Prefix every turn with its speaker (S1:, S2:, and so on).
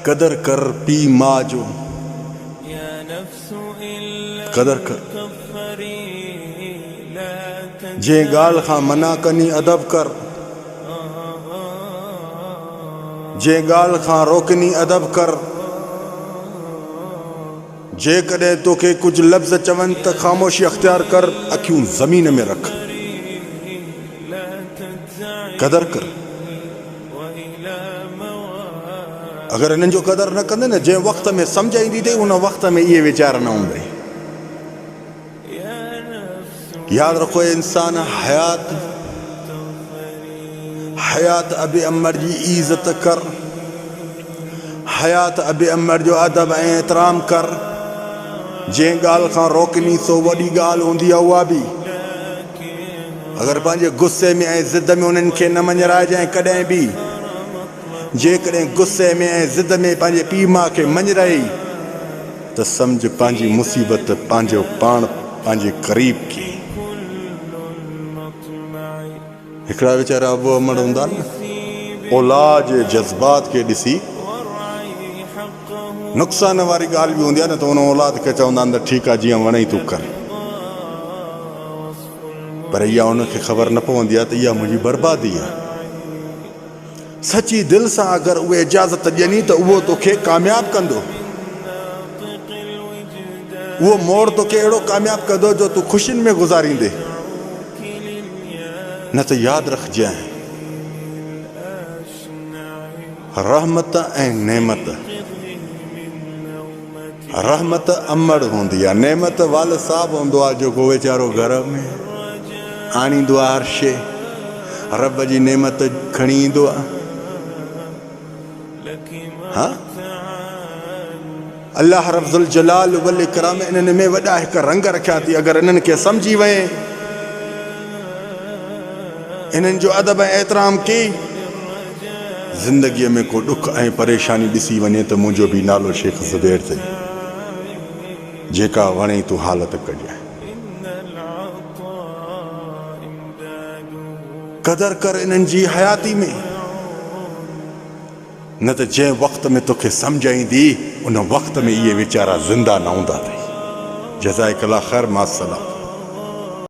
S1: कदर कर पी माँ जो, कदर कर। जे गाल खां मना कनी अदब कर, जे गाल खां रोकनी अदब कर। जे कदे तोखे कुछ लफ्ज़ चवन त ख़ामोशी अख्तियार कर, अखियूं ज़मीन में रख। कदर कर। अगर इन्हनि जो कदर न कंदे न, जंहिं वक़्त में सम्झ ईंदी अथई उन वक़्त में इहे वीचार न हूंदई। याद रखो इंसान हयात अबे अमर जी इज़्ज़त कर, हयात अबे अमर जो अदब ऐं एहतराम कर। जंहिं ॻाल्हि खां रोकनी सो वॾी ॻाल्हि हूंदी आहे उहा बि। अगरि पंहिंजे गुस्से में ऐं ज़िद में उन्हनि खे न मञराइजांइ कॾहिं बि। जेकॾहिं गुस्से में ऐं ज़िद में पंहिंजे पीउ माउ खे मञराई त सम्झ पंहिंजी मुसीबत पंहिंजो पाण पंहिंजे क़रीब की। हिकिड़ा वीचारा अबू अमड़ हूंदा न, औलाद जे जज़्बात खे ॾिसी नुक़सान वारी ॻाल्हि बि हूंदी आहे न, त उन औलाद खे चवंदा आहिनि त ठीकु आहे जीअं वणई तूं कर। पर इहा उनखे ख़बर न पवंदी आहे त इहा मुंहिंजी बर्बादी आहे। सची दिलि सां अगरि उहे इजाज़त ॾियनि त उहो तोखे कामयाबु कंदो। उहो मोड़ तोखे अहिड़ो कामयाबु कंदो जो तूं ख़ुशियुनि में गुज़ारींदे। न त यादि रखजांइ, रहमत ऐं नेमत, रहमत अमड़ हूंदी आहे, नेमत वाल साहब हूंदो आहे जेको वीचारो घर में आणींदो आहे हर शइ, रब जी नेमत खणी ईंदो आहे। हाँ, अल्लाह रब्बुल जलाल वल इकराम इन्हनि में वॾा हिकु रंग रखिया अथई। अगरि इन्हनि खे सम्झी वञे, इन्हनि जो अदब ऐं एहतराम की, ज़िंदगीअ में को ॾुख ऐं परेशानी ॾिसी वञे त मुंहिंजो बि नालो शेख ज़ुबैर अथई। जेका वणे तूं हालत कजांइ। कदर कर इन्हनि जी हयाती में, न त जंहिं वक़्त में तोखे सम्झ ईंदी उन वक़्त में इहे वीचारा ज़िंदा न हूंदा अथई। जज़ाकल्लाह ख़ैर, मां सलाम।